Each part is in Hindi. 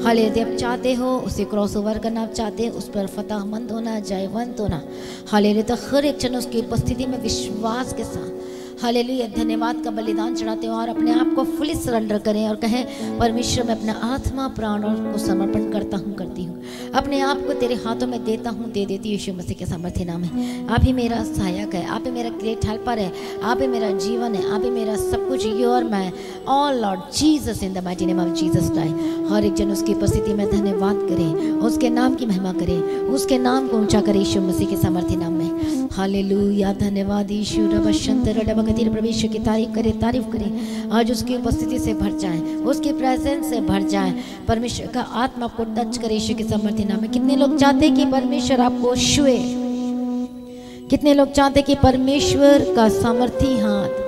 हालेलुया आप चाहते हो उसे क्रॉस ओवर करना, आप चाहते हो उस पर फतहमंद होना, जयवंत होना। हालेलुया तो हर एक क्षण उसकी उपस्थिति में विश्वास के साथ हालेलुया धन्यवाद का बलिदान चढ़ाते हो और अपने आप को फुली सरेंडर करें और कहें परमेश्वर मैं अपना आत्मा प्राण को समर्पण करता हूँ, करती हूँ, अपने आप को तेरे हाथों में देता हूँ, दे देती हूँ यीशु मसीह के सामर्थ्य नाम में। आप ही मेरा सहायक है, आप ही मेरा ग्रेट हेल्पर है, आप ही मेरा जीवन है, आप ही मेरा सब कुछ, यू और मैं all Lord Jesus in the mighty name of Jesus Christ. हर एक जन उसकी उपस्थिति में धन्यवाद करें, उसके नाम की महिमा करें, उसके नाम को ऊंचा करें यीशु मसीह के सामर्थ्य नाम में। हालेलुया धन्यवाद यीशु रब शंतर रबगतिर प्रवेश की तारीफ करें। आज उसकी उपस्थिति से भर जाए, उसकी प्रेजेंस से भर जाए, परमेश्वर का आत्मा को टच करे यीशु के सामर्थ्य नाम में। कितने लोग चाहते हैं कि परमेश्वर आपको छुए, कितने लोग चाहते हैं कि परमेश्वर का सामर्थी हाथ,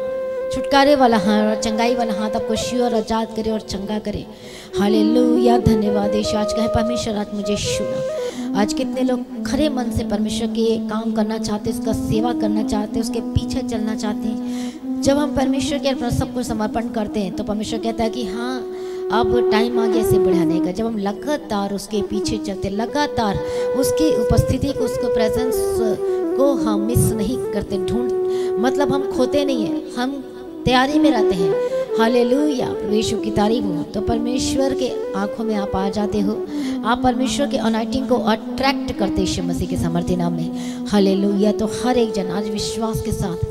छुटकारे वाला हाथ और चंगाई वाला हाथ आपको छुए और आजाद करे और चंगा करे। हालेलुया धन्यवाद यीशु। आज कहे परमेश्वर आज मुझे छूना। आज कितने लोग खरे मन से परमेश्वर के काम करना चाहते, उसका सेवा करना चाहते, उसके पीछे चलना चाहते हैं। जब हम परमेश्वर के अपना सब कुछ समर्पण करते हैं तो परमेश्वर कहता है कि हाँ अब टाइम आ गया इसे बढ़ाने का। जब हम लगातार उसके पीछे चलते, लगातार उसकी उपस्थिति को, उसको प्रेजेंस को हम मिस नहीं करते, ढूंढ मतलब हम खोते नहीं हैं, हम तैयारी में रहते हैं। हालेलुया यीशु की तारीफ हो। तो परमेश्वर के आंखों में आप आ जाते हो, आप परमेश्वर के अनॉइंटिंग को अट्रैक्ट करते यीशु मसीह के सामर्थ्य नाम में। हालेलुया तो हर एक जन आज विश्वास के साथ,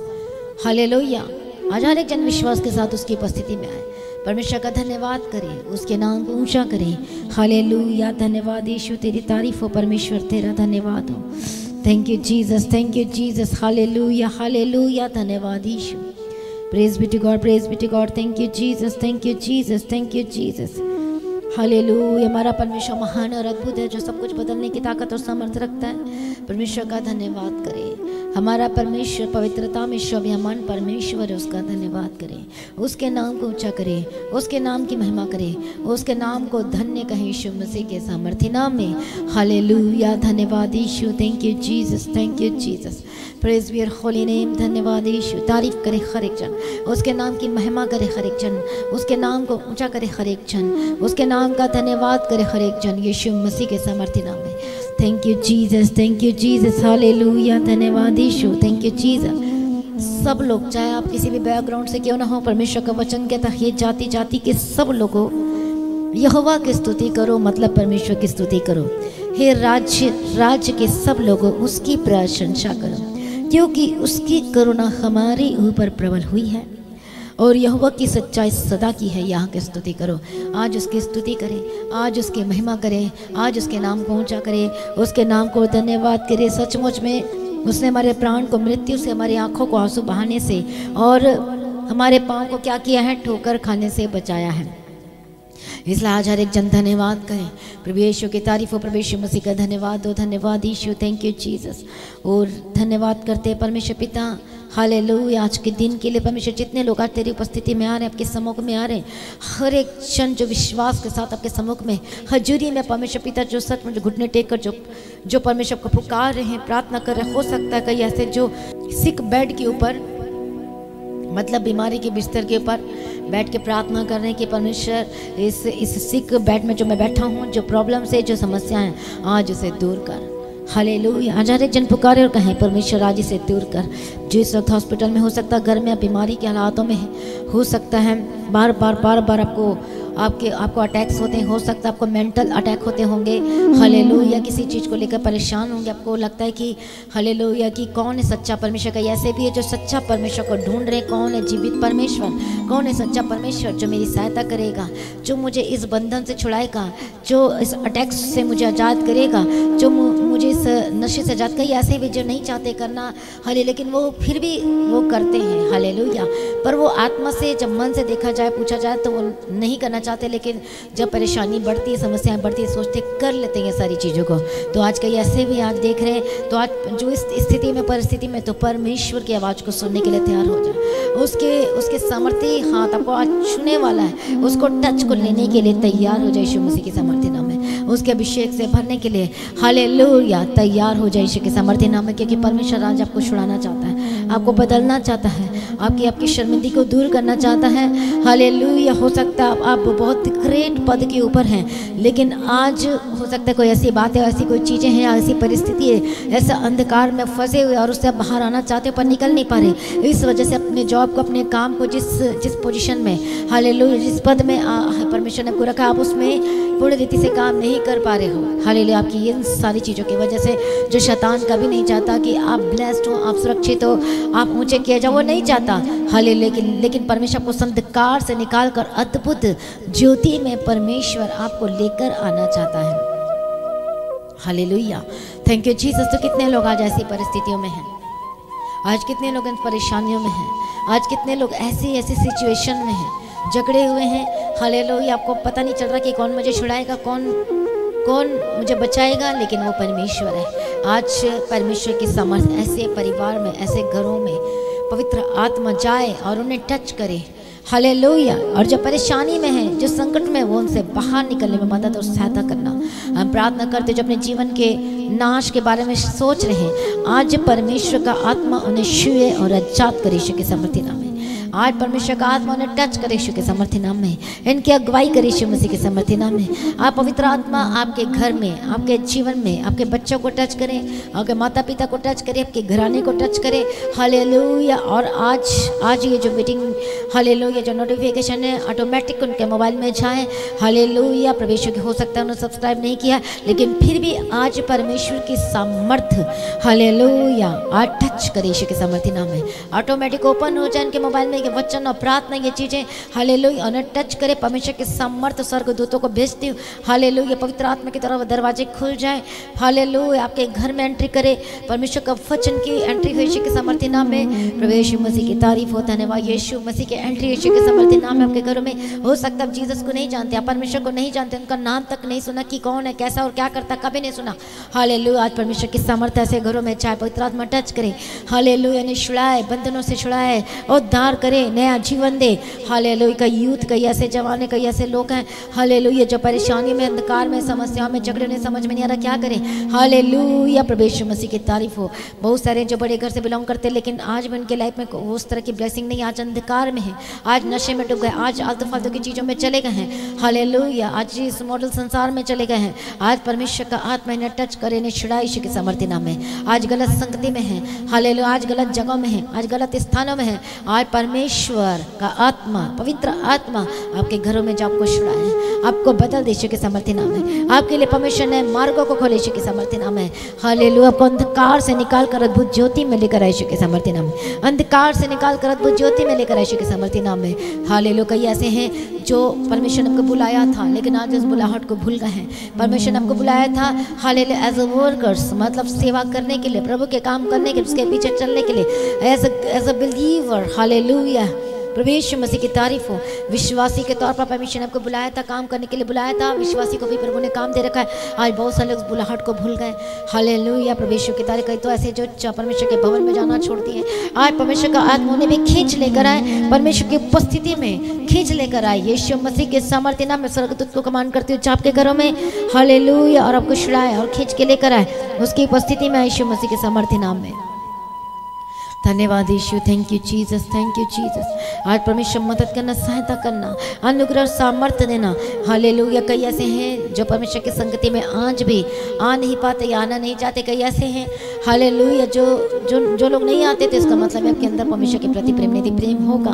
हालेलुया आज हर एक जन विश्वास के साथ उसकी उपस्थिति में आए, परमेश्वर का धन्यवाद करें, उसके नाम को ऊंचा करें। हालेलुया धन्यवाद यीशु, तेरी तारीफ हो परमेश्वर, तेरा धन्यवाद हो। Thank you Jesus, thank you Jesus. Hallelujah hallelujah धन्यवाद यीशु। Praise be to God, praise be to God. Thank you Jesus, thank you Jesus, thank you Jesus. Hallelujah हमारा परमेश्वर महान और अद्भुत है, जो सब कुछ बदलने की ताकत और सामर्थ्य रखता है। परमेश्वर का धन्यवाद करें। हमारा परमेश्वर पवित्रता में स्वाभिमान परमेश्वर है, उसका धन्यवाद करें, उसके नाम को ऊंचा करें, उसके नाम की महिमा करें, उसके नाम को धन्य कहें यीशु मसीह के सामर्थ्य नाम में। हालेलुया धन्यवाद यीशु। Thank you Jesus, thank you Jesus. Praise be your holy name. धन्यवाद यीशु। तारीफ करे हर एक जन, उसके नाम की महिमा करे हर एक जन, उसके नाम को ऊंचा करे हर एक जन, उसके नाम का धन्यवाद करे हर एक जन यीशु मसीह के सामर्थ्य नाम में। Thank you Jesus, thank you Jesus. Hallelujah धन्यवाद यीशु। Thank you Jesus. सब लोग, चाहे आप किसी भी बैकग्राउंड से क्यों ना हो, परमेश्वर का वचन कहता है ये जाति जाति के सब लोगों यहोवा की स्तुति करो, मतलब परमेश्वर की स्तुति करो। हे राज्य के सब लोगों उसकी प्रशंसा करो, क्योंकि उसकी करुणा हमारे ऊपर प्रबल हुई है और यहोवा की सच्चाई सदा की है। यहाँ की स्तुति करो। आज उसकी स्तुति करें, आज उसकी महिमा करें, आज उसके नाम को ऊंचा करें, उसके नाम को धन्यवाद करें। सचमुच में उसने हमारे प्राण को मृत्यु से, हमारी आंखों को आंसू बहाने से और हमारे पाँव को क्या किया है, ठोकर खाने से बचाया है। इसलिए आज हर एक जन धन्यवाद करें। प्रभु यीशु की तारीफ हो, प्रभु यीशु मसीह का धन्यवाद दो। धन्यवाद यीशु, थैंक यू जीसस। और धन्यवाद करते हैं परमेश्वर पिता, हालेलुया आज के दिन के लिए। परमेश्वर जितने लोग आज तेरी उपस्थिति में आ रहे हैं, आपके सम्मुख में आ रहे हैं, हर एक क्षण जो विश्वास के साथ आपके सम्मुख में हजूरी में परमेश्वर पिता, जो सच में घुटने टेक कर जो परमेश्वर को पुकार रहे हैं, प्रार्थना कर रहे हैं। हो सकता है कई ऐसे जो सिक बेड के ऊपर, मतलब बीमारी के बिस्तर के ऊपर बैठ के प्रार्थना कर रहे हैं कि परमेश्वर इस सिक बेड में जो मैं बैठा हूँ, जो प्रॉब्लम से, जो समस्याएं, आज उसे दूर कर। हालेलुया आज हर एक जन पुकारे और कहें परमेश्वर आज इसे दूर कर। जो इस वक्त हॉस्पिटल में, हो सकता है घर में, बीमारी के हालातों में है, हो सकता है बार बार आपको अटैक्स होते हैं, हो सकता है आपको मेंटल अटैक होते होंगे। हालेलुया किसी चीज़ को लेकर परेशान होंगे, आपको लगता है कि हालेलुया कि कौन है सच्चा परमेश्वर। का ऐसे भी है जो सच्चा परमेश्वर को ढूंढ रहे, कौन है जीवित परमेश्वर, कौन है सच्चा परमेश्वर जो मेरी सहायता करेगा, जो मुझे इस बंधन से छुड़ाएगा, जो इस अटैक्स से मुझे आज़ाद करेगा, जो मुझे इस नशे से आज़ाद। कई ऐसे भी जो नहीं चाहते करना, हाले लेकिन वो फिर भी वो करते हैं। हालेलुया पर वो आत्मा से, जब मन से देखा जाए, पूछा जाए तो वो नहीं करना चाहते, लेकिन जब परेशानी बढ़ती है, समस्याएं बढ़ती है, सोचते कर लेते हैं सारी चीज़ों को। तो आज कई ऐसे भी आज देख रहे हैं, तो आज जो इस स्थिति में, परिस्थिति में, तो परमेश्वर की आवाज़ को सुनने के लिए तैयार हो जाए। उसके सामर्थ्य हाथ आपको आज छूने वाला है, उसको टच को लेने के लिए तैयार हो जाए यीशु मसीह के सामर्थ्य नाम में, उसके अभिषेक से भरने के लिए हालेलुया तैयार हो जाए यीशु के सामर्थ्य नाम में। क्योंकि परमेश्वर आज आपको छुड़ाना चाहता है, आपको बदलना चाहता है, आपकी शर्मिंदगी को दूर करना चाहता है। हालेलुया हो सकता है आप बहुत दिख रहे ग्रेट पद के ऊपर हैं, लेकिन आज हो सकता है कोई ऐसी बातें, ऐसी कोई चीज़ें हैं, ऐसी परिस्थिति है, ऐसा अंधकार में फंसे हुए और उससे बाहर आना चाहते हो पर निकल नहीं पा रहे। इस वजह से अपने जॉब को, अपने काम को, जिस पोजीशन में हालेलुया, जिस पद में परमेश्वर ने आपको रखा, आप उसमें पूरी रीति से काम नहीं कर पा रहे हो। हालेलुया, आपकी इन सारी चीज़ों की वजह से जो शैतान कभी नहीं चाहता कि आप ब्लेस्ड हो, आप सुरक्षित हो, आप ऊंचे किए जाओ, वो नहीं चाहता। हालेलुया, लेकिन परमेश्वर आपको अंधकार से निकाल कर अद्भुत ज्योति में परमेश्वर आपको लेकर आना चाहता है। Hallelujah, thank you Jesus. तो कितने लोग आज ऐसी परिस्थितियों में हैं, आज कितने लोग इन परेशानियों में हैं, आज कितने लोग ऐसी सिचुएशन में हैं, झगड़े हुए हैं। हालेलुया, आपको पता नहीं चल रहा कि कौन मुझे छुड़ाएगा, कौन मुझे बचाएगा, लेकिन वो परमेश्वर है। आज परमेश्वर की समर्थ ऐसे परिवार में, ऐसे घरों में पवित्र आत्मा जाए और उन्हें टच करे। हालेलुया, और जो परेशानी में है, जो संकट में, वो उनसे बाहर निकलने में मदद और सहायता करना। हम प्रार्थना करते जो अपने जीवन के नाश के बारे में सोच रहे हैं, आज परमेश्वर का आत्मा उन्हें छुए और आजाद करे यीशु के सामर्थ्य नाम में। आज परमेश्वर का आत्मा उन्हें टच करे यीशु के सामर्थ्य नाम में, इनकी अगुवाई करे यीशु मसीह के सामर्थ्य नाम में। आप पवित्र आत्मा आपके घर में, आपके जीवन में, आपके बच्चों को टच करें, आपके माता पिता को टच करें, आपके घराने को टच करें। हालेलुया, और आज ये जो मीटिंग, हालेलुया, जो नोटिफिकेशन है ऑटोमेटिक उनके मोबाइल में जाए। हालेलुया, परमेश्वर की हो सकता है उन्होंने सब्सक्राइब नहीं किया, लेकिन फिर भी आज परमेश्वर की सामर्थ्य, हालेलुया, आज टच करे यीशु के सामर्थ्य नाम में। ऑटोमेटिक ओपन हो जाए इनके मोबाइल में वचन और प्रार्थना, ये चीजें हालेलुया उन्हें टच करे। परमेश्वर के सामर्थ्य स्वर्गदूतों को भेजती हूँ। हालेलुया, पवित्र आत्मा की तरफ दरवाजे खुल जाए। हालेलुया, आपके घर में एंट्री करे, परमेश्वर का वचन की एंट्री हो यीशु के सामर्थ्य नाम में। प्रभु यीशु मसीह की तारीफ हो, धन्यवाद यीशु मसीह के एंट्री यीशु के सामर्थ्य नाम में आपके घरों में। हो सकता है आप जीसस को नहीं जानते, आप परमेश्वर को नहीं जानते, उनका नाम तक नहीं सुना कि कौन है, कैसा और क्या करता, कभी नहीं सुना। हालेलुया, आज परमेश्वर की सामर्थ्य ऐसे घरों में चाहे पवित्र आत्मा टच करे। हालेलुया, ने छुड़ाए, बंधनों से छुड़ाए, उद्धार करे, नया जीवन दे। हालेलुया, कई यूथ, कई ऐसे जवान, कई ऐसे लोग हैं हालेलुया जो परेशानी में, अंधकार में, समस्याओं में, झगड़े में, समझ में नहीं आ रहा क्या करें। हालेलुया, प्रभु यीशु मसीह की तारीफ हो। बहुत सारे जो बड़े घर से बिलोंग करते हैं, लेकिन आज भी उनके लाइफ में उस तरह की ब्लेसिंग नहीं, आज अंधकार में है, आज नशे में डूब गए, आज आलतू फालतू की चीज़ों में चले गए हैं। हालेलुया, आज इस मॉडल संसार में चले गए हैं। आज परमेश्वर का आत्मा इन्हें टच करे, इन्हें छुड़ाए यीशु के सामर्थ्य नाम में। आज गलत संगति में है, हालेलुया, आज गलत जगहों में है, आज गलत स्थानों में है। आज परमेश्वर का आत्मा, पवित्र आत्मा आपके घरों में जो आपको छुड़ाए, आपको बदल दे यीशु के सामर्थ्य नाम में। आपके लिए परमेश्वर ने मार्गों को खोले यीशु के सामर्थ्य नाम में। हालेलुया, आपको अंधकार से निकाल कर अद्भुत ज्योति में लेकर आए यीशु के सामर्थ्य नाम में। अंधकार से निकाल कर अद्भुत ज्योति में लेकर आए यीशु के सामर्थ्य नाम में। हालेलुया, कई ऐसे हैं जो परमेश्वर ने आपको बुलाया था, लेकिन आज उस बुलाहट को भूल गए हैं। परमेश्वर ने आपको बुलाया था हालेलुया एज अ वर्कर्स, मतलब सेवा करने के लिए, प्रभु के काम करने के लिए, उसके पीछे चलने के लिए, एज अ बिलीवर। हालेलुया, प्रभु यीशु मसीह की तारीफ हो। विश्वासी के तौर पर परमेश्वर ने आपको बुलाया था, काम करने के लिए बुलाया था। विश्वासी को भी प्रभु ने काम दे रखा है। आज बहुत सारे लोग बुलाहट को भूल गए। हालेलुया, प्रभु यीशु की तारीफ। कई तो ऐसे जो परमेश्वर के भवन में जाना छोड़ती है, आज परमेश्वर का आत्मा उन्हें भी खींच लेकर आए, परमेश्वर की उपस्थिति में खींच लेकर आए। यीशु मसीह के सामर्थ्य नाम में स्वर्गदूत को कमांड करती हूँ आपके घरों में, हालेलुया, और आपको छुड़ाए और खींच के लेकर आए उसकी उपस्थिति में, यीशु मसीह के सामर्थ्य नाम में। धन्यवाद यीशु, thank you Jesus, thank you Jesus. आज परमेश्वर मदद करना, सहायता करना, अनुग्रह, सामर्थ्य देना। हालेलुया, कई ऐसे हैं जो परमेश्वर की संगति में आज भी आ नहीं पाते या आना नहीं चाहते। कई ऐसे हैं हालेलुया जो लोग नहीं आते थे, इसका मतलब है आपके अंदर परमेश्वर के प्रति प्रेम नहीं, प्रेम होगा,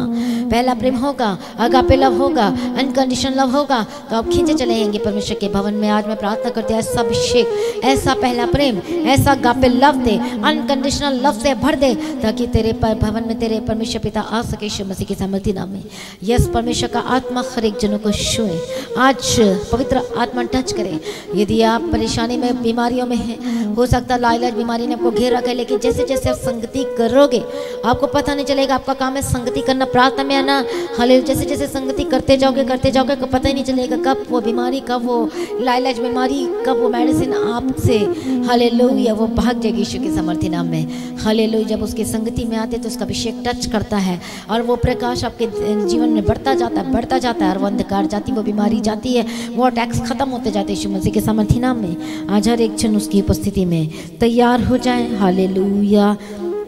पहला प्रेम होगा, अगापे लव होगा, अनकंडीशनल लव होगा, तो आप खींचे चले आएंगे परमेश्वर के भवन में। आज मैं प्रार्थना करती हूँ ऐसा अभिषेक, ऐसा पहला प्रेम, ऐसा agape love they, unconditional love से भर दे, ताकि तेरे भवन में तेरे परमेश्वर पिता आ सके यीशु मसीह के सामर्थ्य नाम में। यस, परमेश्वर का आत्मा हर एक जनों को छुए, आज पवित्र आत्मा टच करे। यदि आप परेशानी में, बीमारियों में हैं, हो सकता है लाइलाज बीमारी ने आपको घेर रखा है, लेकिन जैसे जैसे आप संगति करोगे आपको पता नहीं चलेगा। आपका काम है संगति करना, प्रार्थना में आना। हालेलुया, जैसे जैसे संगति करते जाओगे आपको पता ही नहीं चलेगा कब वो बीमारी, कब वो लाइलाज बीमारी, कब वो मेडिसिन आपसे हालेलुया वो भाग जाएगी यीशु के सामर्थ्य नाम में। हालेलुया, जब उसकी संगति में आते तो उसका अभिषेक टच करता है और वो प्रकाश आपके जीवन में बढ़ता जाता है और वो अंधकार जाती, वो बीमारी जाती है, वो अटैक्स खत्म होते जाते हैं यीशु मसीह के सामर्थ्य नाम में। आज हर एक क्षण उसकी उपस्थिति में तैयार हो जाए। हालेलुया,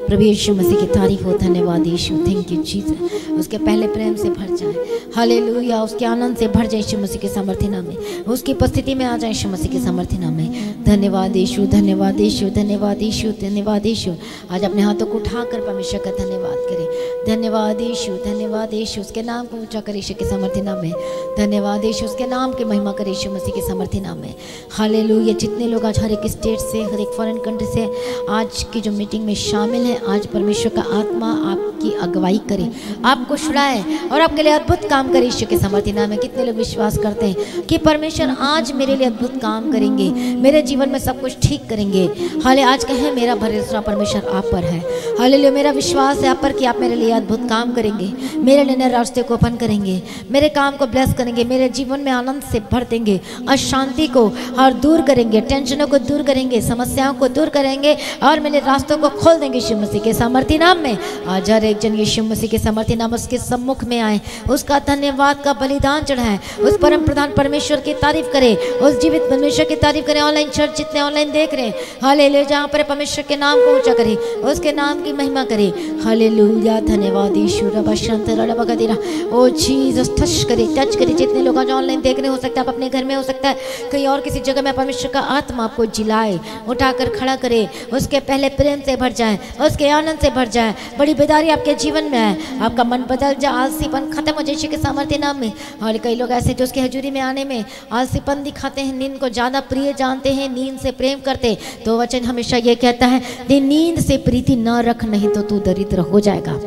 प्रभु यीशु मसीह की तारीफ हो। धन्यवाद यीशु, थैंक यू जीसस। उसके पहले प्रेम से भर जाए, हालेलुया। उसके आनंद से भर जाए यीशु मसीह के सामर्थ्य नाम में। उसकी उपस्थिति में आ जाए यीशु मसीह के सामर्थ्य नाम में। धन्यवाद यीशु, धन्यवाद यीशु, धन्यवाद यीशु, धन्यवाद यीशु। आज अपने हाथों को उठाकर परमेश्वर का धन्यवाद करें। धन्यवाद यीशु, धन्यवाद यीशु। उसके नाम को ऊंचा करे यीशु के सामर्थ्य नाम में। धन्यवाद यीशु, उसके नाम की महिमा करे यीशु मसीह के सामर्थ्य नाम में। हालेलुया। जितने लोग आज हर एक स्टेट से, हर एक फॉरेन कंट्री से आज की जो मीटिंग में शामिल हैं, आज परमेश्वर का आत्मा आपकी अगुवाई करे, आपको छुड़ाए और आपके लिए अद्भुत काम करे यीशु के सामर्थ्य नाम में। कितने लोग विश्वास करते हैं कि परमेश्वर आज मेरे लिए अद्भुत काम करेंगे, मेरे जीवन में सब कुछ ठीक करेंगे। हाले आज कहें मेरा भरोसा परमेश्वर आप पर है। हालेलुया। मेरा विश्वास है आप पर कि आप मेरे लिए अद्भुत काम करेंगे, मेरे लिए नए रास्ते को ओपन करेंगे, मेरे काम को ब्लेस करेंगे, मेरे जीवन में आनंद से भर देंगे, अशांति को और दूर करेंगे, टेंशनों को दूर करेंगे, समस्याओं को दूर करेंगे और मेरे रास्तों को खोल देंगे यीशु मसीह के सामर्थ्य नाम में। आज हर एक जन यीशु मसीह के सामर्थ्य नाम उसके सम्मुख में आए, उसका धन्यवाद का बलिदान चढ़ाए, उस परम प्रधान परमेश्वर की तारीफ करे, उस जीवित परमेश्वर की तारीफ करे। ऑनलाइन चर्च जितने ऑनलाइन देख रहे हैं, हालेलुया, जहाँ पर परमेश्वर के नाम को ऊंचा करे, उसके नाम की महिमा करे। हालेलुया। धन्यवाद यीशु। रबा शंत रबा गदिरा, ओ जीसस, टच करे, टच करे। जितने लोग आज ऑनलाइन देख रहे हो सकता है आप अपने घर में, हो सकता है कहीं और किसी जगह में, परमेश्वर का आत्मा आपको जिलाए, उठाकर खड़ा करे, उसके पहले प्रेम से भर जाए, उसके आनंद से भर जाए, बड़ी बेदारी आपके जीवन में आए, आपका मन बदल जाए, आलसीपन खत्म हो जाए यीशु के सामर्थ्य नाम में। और कई लोग ऐसे जो उसके हजूरी में आने में आलसीपन दिखाते हैं, नींद को ज़्यादा प्रिय जानते हैं, नींद से प्रेम करते, तो वचन हमेशा ये कहता है नींद से प्रीति न रख, नहीं तो तू दरिद्र हो जाएगा।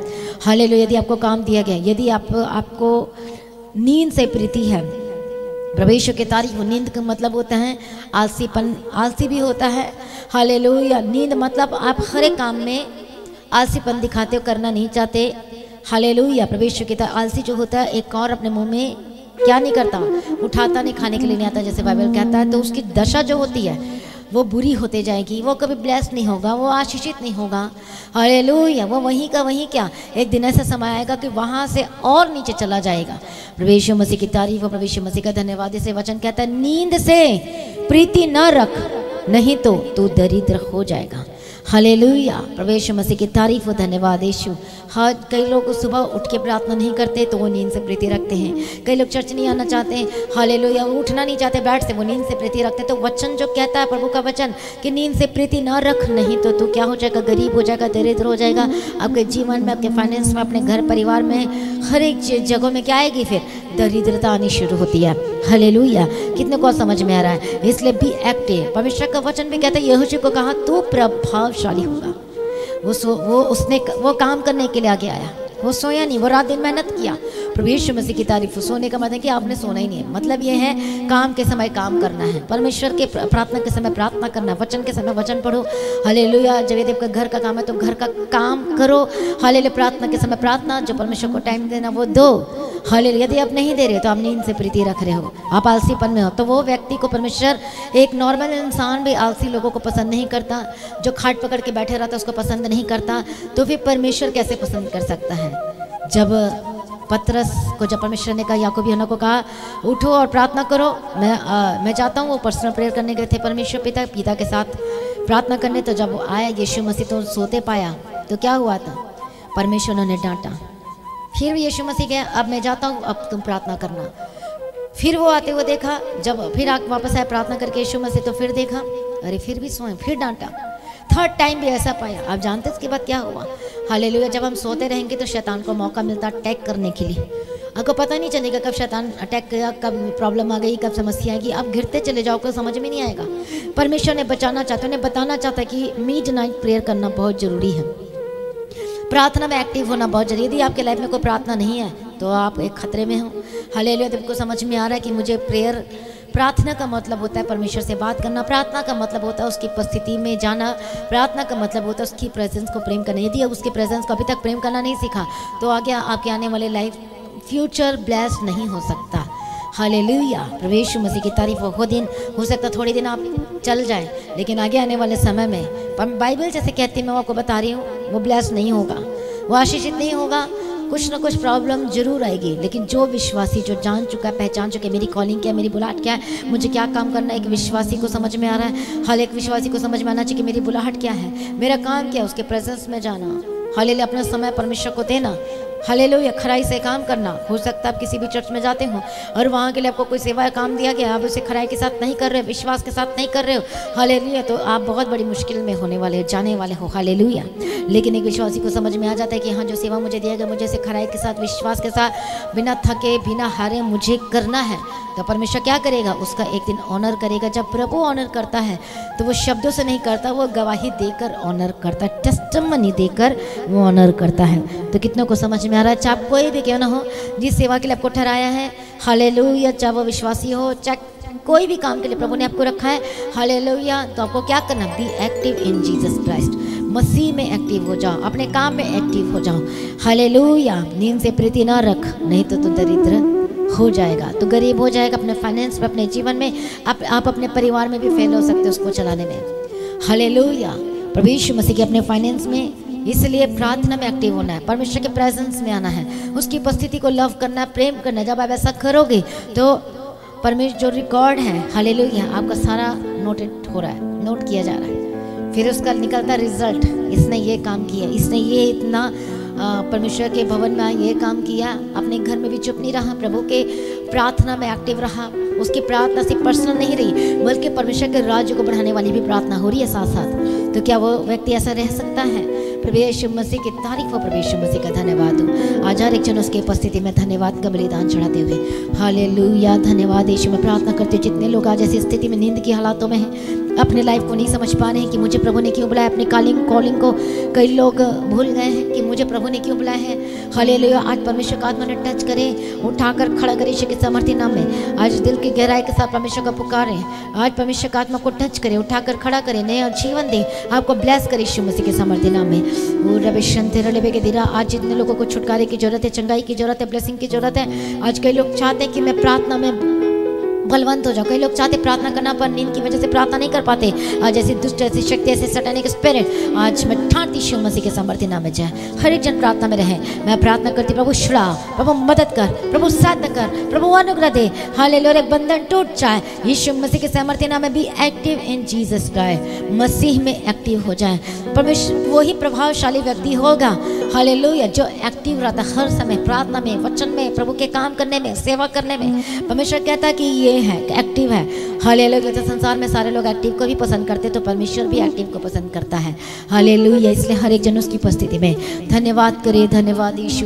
हालेलुया। यदि आपको काम दिया गया, यदि आपको नींद से प्रीति है, प्रभु यीशु की तारीफ। नींद का मतलब होता है आलसीपन, आलसी भी होता है। हालेलुया। नींद मतलब आप हर एक काम में आलसीपन दिखाते हो, करना नहीं चाहते। हालेलुया। प्रभु यीशु की तारीफ। आलसी जो होता है एक और अपने मुंह में क्या नहीं करता, उठाता नहीं, खाने के लिए नहीं आता, जैसे बाइबल कहता है, तो उसकी दशा जो होती है वो बुरी होते जाएगी, वो कभी ब्लेस नहीं होगा, वो आशीषित नहीं होगा। हालेलुया। वो वहीं का वहीं क्या, एक दिन ऐसा समय आएगा कि वहाँ से और नीचे चला जाएगा। प्रभु यीशु मसीह की तारीफ हो, प्रभु यीशु मसीह का धन्यवाद। इसे वचन कहता है नींद से प्रीति न रख, नहीं तो तू दरिद्र हो जाएगा। हालेलुया। प्रभु यीशु मसीह की तारीफ हो। धन्यवाद यीशु। हाँ, कई लोग सुबह उठ के प्रार्थना नहीं करते तो वो नींद से प्रीति रखते हैं। कई लोग चर्च नहीं आना चाहते हैं, हालेलुया, वो उठना नहीं चाहते बेड से, वो नींद से प्रीति रखते। तो वचन जो कहता है, प्रभु का वचन, कि नींद से प्रीति ना रख, नहीं तो तू क्या हो जाएगा, गरीब हो जाएगा, दरिद्र हो जाएगा। आपके जीवन में, आपके फाइनेंस में, अपने घर परिवार में, हर एक जगहों में क्या आएगी, फिर दरिद्रता आनी शुरू होती है। हालेलुया। कितने को समझ में आ रहा है? इसलिए बी एक्टिव। परमेश्वर का वचन भी कहता है, यहोशू को कहा तू प्रभावशाली होगा। वो काम करने के लिए आगे आया, वो सोया नहीं, वो रात दिन मेहनत किया। प्रभु यीशु मसीह की तारीफ। सोने का मतलब है कि आपने सोना ही नहीं है, मतलब ये है काम के समय काम करना है, परमेश्वर के प्रार्थना के समय प्रार्थना करना है, वचन के समय वचन पढ़ो। हालेलुया। जब यदि आपका घर का काम है तो घर का काम करो। हालेलुया। प्रार्थना के समय प्रार्थना, जो परमेश्वर को टाइम देना वो दो। हालेलुया। यदि आप नहीं दे रहे तो आप नींद से प्रीति रख रहे हो, आप आलसीपन में हो, तो वो व्यक्ति को परमेश्वर, एक नॉर्मल इंसान भी आलसी लोगों को पसंद नहीं करता, जो खाट पकड़ के बैठे रहता उसको पसंद नहीं करता, तो फिर परमेश्वर कैसे पसंद कर सकता है? जब पतरस को, जब परमेश्वर ने कहा, याकूब यूहन्ना को कहा उठो और प्रार्थना करो, मैं चाहता हूँ, वो पर्सनल प्रेयर करने गए थे परमेश्वर पिता के साथ प्रार्थना करने। तो जब आया यीशु मसीह तो सोते पाया, तो क्या हुआ था, परमेश्वर ने डांटा। फिर यीशु मसीह गया, अब मैं जाता हूँ, अब तुम प्रार्थना करना। फिर वो आते हुए देखा, जब फिर वापस आया प्रार्थना करके यीशु मसीह, तो फिर देखा, अरे फिर भी सोए, फिर डांटा। थर्ड टाइम भी ऐसा पाया। आप जानते इसके बाद क्या हुआ? हालेलुया। जब हम सोते रहेंगे तो शैतान को मौका मिलता अटैक करने के लिए। आपको पता नहीं चलेगा कब शैतान अटैक किया, कब प्रॉब्लम आ गई, कब समस्या आएगी, आप घिरते चले जाओ, कोई समझ में नहीं आएगा। परमेश्वर ने बचाना चाहता है, उन्हें बताना चाहता है कि मिडनाइट प्रेयर करना बहुत ज़रूरी है, प्रार्थना में एक्टिव होना बहुत जरूरी है। यदि आपके लाइफ में कोई प्रार्थना नहीं है तो आप एक खतरे में हो। हालेलुया। तुमको समझ में आ रहा है कि मुझे प्रार्थना का मतलब होता है परमेश्वर से बात करना, प्रार्थना का मतलब होता है उसकी उपस्थिति में जाना, प्रार्थना का मतलब होता है उसकी प्रेजेंस को प्रेम करना। यदि उसकी प्रेजेंस को अभी तक प्रेम करना नहीं सीखा तो आगे आपके आने वाले लाइफ फ्यूचर ब्लेस्ड नहीं हो सकता। हालेलुया। प्रभु यीशु मसीह की तारीफ। वो दिन हो सकता थोड़ी दिन आप चल जाए, लेकिन आगे आने वाले समय में बाइबल जैसे कहती है, मैं आपको बता रही हूँ, वो ब्लेस्ड नहीं होगा, वो आशीषित नहीं होगा, कुछ ना कुछ प्रॉब्लम जरूर आएगी, लेकिन जो विश्वासी जो जान चुका है, पहचान चुका है मेरी कॉलिंग क्या है, मेरी बुलाहट क्या है, मुझे क्या काम करना है, एक विश्वासी को समझ में आ रहा है। हर एक विश्वासी को समझ में आना चाहिए कि मेरी बुलाहट क्या है, मेरा काम क्या है, उसके प्रेजेंस में जाना, हालेलुया, अपना समय परमेश्वर को देना, हालेलुया, खराई से काम करना। हो सकता है आप किसी भी चर्च में जाते हो और वहाँ के लिए आपको कोई सेवा काम दिया गया, आप उसे खराई के साथ नहीं कर रहे हो, विश्वास के साथ नहीं कर रहे हो, हालेलुया, तो आप बहुत बड़ी मुश्किल में होने वाले हो, जाने वाले हो, हालेलुया। लेकिन एक विश्वासी को समझ में आ जाता है कि हाँ, जो सेवा मुझे दिया गया, मुझे इसे खराई के साथ, विश्वास के साथ, बिना थके बिना हारे मुझे करना है, तो परमेश्वर क्या करेगा, उसका एक दिन ऑनर करेगा। जब प्रभु ऑनर करता है तो वो शब्दों से नहीं करता, वो गवाही देकर ऑनर करता है, टेस्टिमनी देकर वो ऑनर करता है। तो कितनों को समझ में आ रहा है? चाहे कोई भी क्यों ना हो, जिस सेवा के लिए आपको ठहराया है, हालेलुया, चाहे वो विश्वासी हो, चाहे कोई भी काम के लिए प्रभु ने आपको रखा है, हालेलुया, तो आपको क्या करना, be active in Jesus Christ, मसीह में एक्टिव हो जाओ, अपने काम में एक्टिव हो जाओ, हालेलुया। नींद से प्रीति ना रख, नहीं तो दरिद्र हो जाएगा, तो गरीब हो जाएगा अपने फाइनेंस में, अपने जीवन में, आप अपने परिवार में भी फेल हो सकते हो उसको चलाने में, हालेलुया। प्रभु यीशु मसीह के अपने फाइनेंस में, इसलिए प्रार्थना में एक्टिव होना है, परमेश्वर के प्रेजेंस में आना है, उसकी उपस्थिति को लव करना है, प्रेम करना है। जब आप ऐसा करोगे तो परमेश्वर जो रिकॉर्ड है, हालेलुया, आपका सारा नोटेड हो रहा है, नोट किया जा रहा है, फिर उसका निकलता रिजल्ट, इसने ये काम किया, इसने ये इतना परमेश्वर के भवन में ये काम किया, अपने घर में भी चुप नहीं रहा, प्रभु के प्रार्थना में एक्टिव रहा, उसकी प्रार्थना सिर्फ पर्सनल नहीं रही बल्कि परमेश्वर के राज्य को बढ़ाने वाली भी प्रार्थना हो रही है साथ साथ। तो क्या वो व्यक्ति ऐसा रह सकता है? प्रभु यीशु मसीह की तारीफ हो, प्रभु यीशु मसीह का धन्यवाद हो। आज हर एक जन उसकी उपस्थिति में धन्यवाद का बलिदान चढ़ाते हुए, हालेलुया, धन्यवाद यीशु। मैं प्रार्थना करती हूँ जितने लोग आज ऐसी स्थिति में, नींद की हालातों में हैं, अपने लाइफ को नहीं समझ पा रहे हैं कि मुझे प्रभु ने क्यों बुलाया, अपनी कॉलिंग को कई लोग भूल गए हैं कि मुझे प्रभु ने क्यों बुलाया है, हालेलुया, आज परमेश्वर का आत्मा ने टच करे, उठाकर खड़ा करे यीशु के सामर्थ्य नाम में। आज दिल की गहराई के साथ परमेश्वर का पुकारें, आज परमेश्वर का आत्मा को टच करे, उठाकर खड़ा करे, नया जीवन दे, आपको ब्लेस करे यीशु मसीह के सामर्थ्य नाम में। वो रबे शंते रलेबे के दिरा, आज जितने लोगों को छुटकारे की जरूरत है, चंगाई की जरूरत है, ब्लेसिंग की जरूरत है, आज कई लोग चाहते हैं कि मैं प्रार्थना में बलवंत हो जाओ, कई लोग चाहते प्रार्थना करना पर नींद की वजह से प्रार्थना नहीं कर पाते। आज ऐसी दुष्ट, ऐसी शक्ति, ऐसे सैतानिक स्पिरिट, आज मैं ठानती यीशु मसीह के सामर्थ्य नाम में जाए, हर एक जन प्रार्थना में रहे। मैं प्रार्थना करती, प्रभु छुड़ा, प्रभु मदद कर, प्रभु साथ कर, प्रभु अनुग्रह दे, हालेलुया, एक बंधन टूट जाए यीशु मसीह के सामर्थ्य नाम में। Be active in Jesus Christ, मसीह में एक्टिव हो जाए। परमेश्वर वही प्रभावशाली व्यक्ति होगा, हालेलुया, जो एक्टिव रहता हर समय प्रार्थना में, वचन में, प्रभु के काम करने में, सेवा करने में। परमेश्वर कहता है कि ये है, एक्टिव है, हालेलुया। तो संसार में सारे लोग एक्टिव को भी पसंद करते, तो परमेश्वर भी एक्टिव को पसंद करता है, हालेलुया। इसलिए हर एक जन उसकी उपस्थिति में धन्यवाद करे, धन्यवाद यीशु,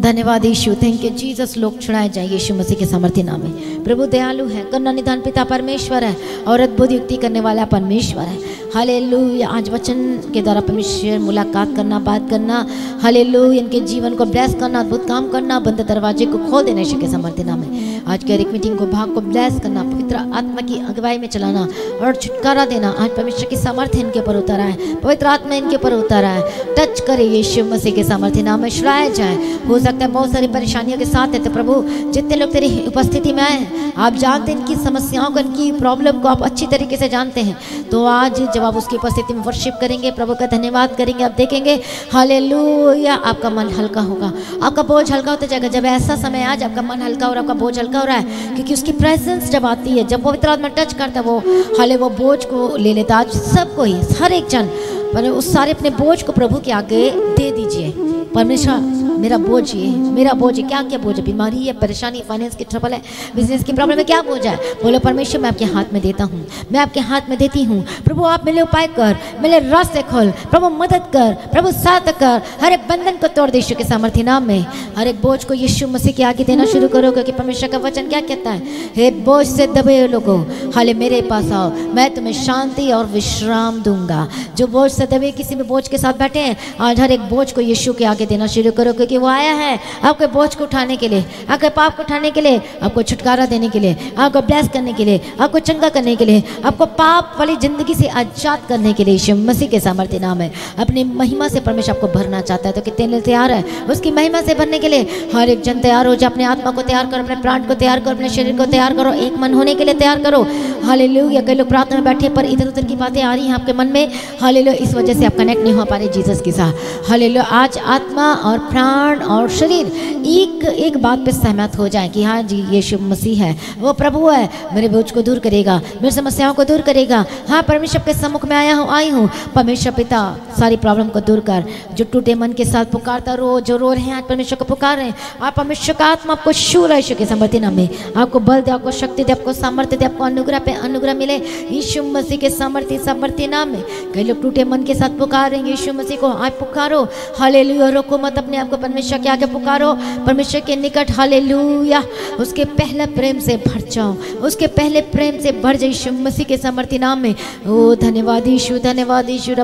धन्यवाद यीशु, थैंक यू जीसस। लोग छुड़ाए जाए यीशु मसीह के सामर्थ्य नाम में। प्रभु दयालु है, करुणा निधान पिता परमेश्वर है और अद्भुत युक्ति करने वाला परमेश्वर है, हालेलुया। आज वचन के द्वारा परमेश्वर मुलाकात करना, बात करना, हालेलुया, इनके जीवन को ब्लेस करना, अद्भुत काम करना, बंद दरवाजे को खोल देना यीशु के सामर्थ्य नाम में। आज के एक मीटिंग को, भाग को ब्लेस करना, पवित्र आत्मा की अगुवाई में चलाना और छुटकारा देना। आज परमेश्वर की सामर्थ्य इनके ऊपर उतारा है, पवित्र आत्मा इनके ऊपर उतारा है। टच करे यीशु मसीह के सामर्थ्य नाम में, छुड़ाया जाए। हो सकता है बहुत सारी परेशानियों के साथ है, तो प्रभु जितने लोग तेरी उपस्थिति में आए, आप जानते हैं इनकी समस्याओं को, इनकी प्रॉब्लम को आप अच्छी तरीके से जानते हैं। तो आज जब आप उसकी उपस्थिति में वर्शिप करेंगे, प्रभु का धन्यवाद करेंगे, आप देखेंगे हालेलुया, आपका मन हल्का होगा, आपका बोझ हल्का होता जाएगा। जब ऐसा समय आज आपका मन हल्का हो रहा है, आपका बोझ हल्का हो रहा है, क्योंकि उसकी प्रेजेंस जब आती है, जब पवित्र आत्मा टच करता है, वो हाले वो बोझ को ले लेता। आज सबको ही, हर एक जन पर उस सारे अपने बोझ को प्रभु के आगे दे दीजिए। परमेश्वर मेरा बोझ ये, मेरा बोझ है, क्या क्या बोझ है, बीमारी है, परेशानी, फाइनेंस की ट्रबल है, बिजनेस की प्रॉब्लम है, क्या बोझ है, बोलो परमेश्वर मैं आपके हाथ में देता हूँ, मैं आपके हाथ में देती हूँ। प्रभु आप मेरे उपाय कर, मेरे रास्ते खोल, प्रभु मदद कर, प्रभु साथ कर, हर एक बंधन को तोड़ दे यीशु के सामर्थ्य नाम में। हर एक बोझ को यीशु मसीह के आगे देना शुरू करो, क्योंकि परमेश्वर का वचन क्या कहता है, हे बोझ से दबे लोगों हाले मेरे पास आओ, मैं तुम्हें शांति और विश्राम दूंगा। जो बोझ से दबे किसी भी बोझ के साथ बैठे हैं, आज हर एक बोझ को यीशु के आगे देना शुरू करो, क्योंकि वो आया है आपके बोझ को उठाने के लिए, आपके पाप को उठाने के लिए, आपको छुटकारा देने के लिए, आपको ब्लेस करने के लिए, आपको चंगा करने के लिए, आपको पाप वाली जिंदगी से आजाद करने के लिए। यीशु मसीह के सामर्थ्य नाम है। अपनी महिमा से परमेश्वर आपको भरना चाहता है, तो कितने लोग तैयार है उसकी महिमा से भरने के लिए? हर एक जन तैयार हो जाए। अपने आत्मा को तैयार करो, अपने प्राण को तैयार करो, अपने शरीर को तैयार करो, एक मन होने के लिए तैयार करो। हालेलुया। कई लोग प्रार्थना में बैठे पर इधर उधर की बातें आ रही हैं आपके मन में, हालेलुया, इस वजह से आप कनेक्ट नहीं हो पा रहे जीसस के साथ। हालेलुया। आज आत्मा और प्राण प्राण और शरीर एक एक बात पे सहमत हो जाए कि हाँ जी यीशु मसीह है, वो प्रभु है, मेरे बोझ को दूर करेगा, मेरी समस्याओं को दूर करेगा। हाँ, परमेश्वर के सम्मुख में आई हूँ। परमेश्वर पिता सारी प्रॉब्लम को दूर कर। जो टूटे मन के साथ पुकारता जो रो रहे हैं आज परमेश्वर को पुकार रहे हैं, आप परमेश्वर का आत्मा आपको छू रहा है यीशु के समर्थी नाम में। आपको बल दे, आपको शक्ति दे, आपको सामर्थ्य दे, आपको अनुग्रह पे अनुग्रह मिले यीशु मसीह के समर्थी नाम में। कई लोग टूटे मन के साथ पुकार रहे हैं यीशु मसीह को, आप पुकारो। हालेलुया, रोको मत अपने आप को, परमेश्वर के आगे पुकारो, परमेश्वर के निकट। हालेलुया, उसके पहले प्रेम से भर जाओ, उसके पहले प्रेम से भर जाओ यीशु मसीह के समर्थी नाम में। ओ धन्यवाद यीशु, धन्यवाद यीशु।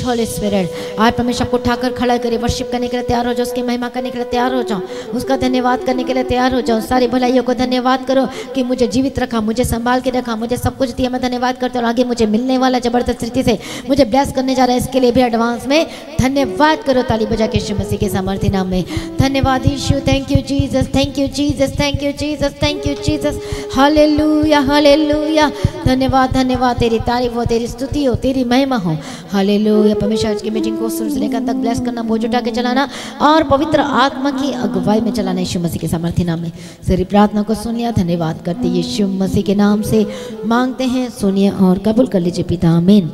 होली स्पिरिट आज परमेश्वर को उठाकर खड़ा करे, वर्शिप करने के लिए तैयार हो जाओ, उसकी महिमा करने के लिए तैयार हो जाओ, उसका धन्यवाद करने के लिए तैयार हो जाओ। सारी भलाइयों को धन्यवाद करो कि मुझे जीवित रखा, मुझे संभाल के रखा, मुझे सब कुछ दिया। मैं धन्यवाद करता हूँ। आगे मुझे मिलने वाला जबरदस्त रीति से मुझे ब्लेस करने जा रहा है, इसके लिए भी एडवांस में धन्यवाद करो। ताली बजा के यीशु मसीह के सामर्थ्य नाम में। धन्यवाद यीशु, thank you Jesus, thank you Jesus, thank you Jesus, thank you Jesus. Hallelujah, hallelujah, धन्यवाद, धन्यवाद। तेरी तारीफ हो, तेरी स्तुति हो, तेरी महिमा हो। हालेलुया। परमेश्वर आज की मीटिंग को शुरू से लेकर अंत तक ब्लेस करना, बोझ उठा के चलाना और पवित्र आत्मा की अगुवाई में चलाना यीशु मसीह के सामर्थ्य नाम में। सारी प्रार्थना को सुन लिया, धन्यवाद करते यीशु मसीह के नाम से मांगते हैं, सुनिए और कबूल कर लीजिए पिता, आमीन।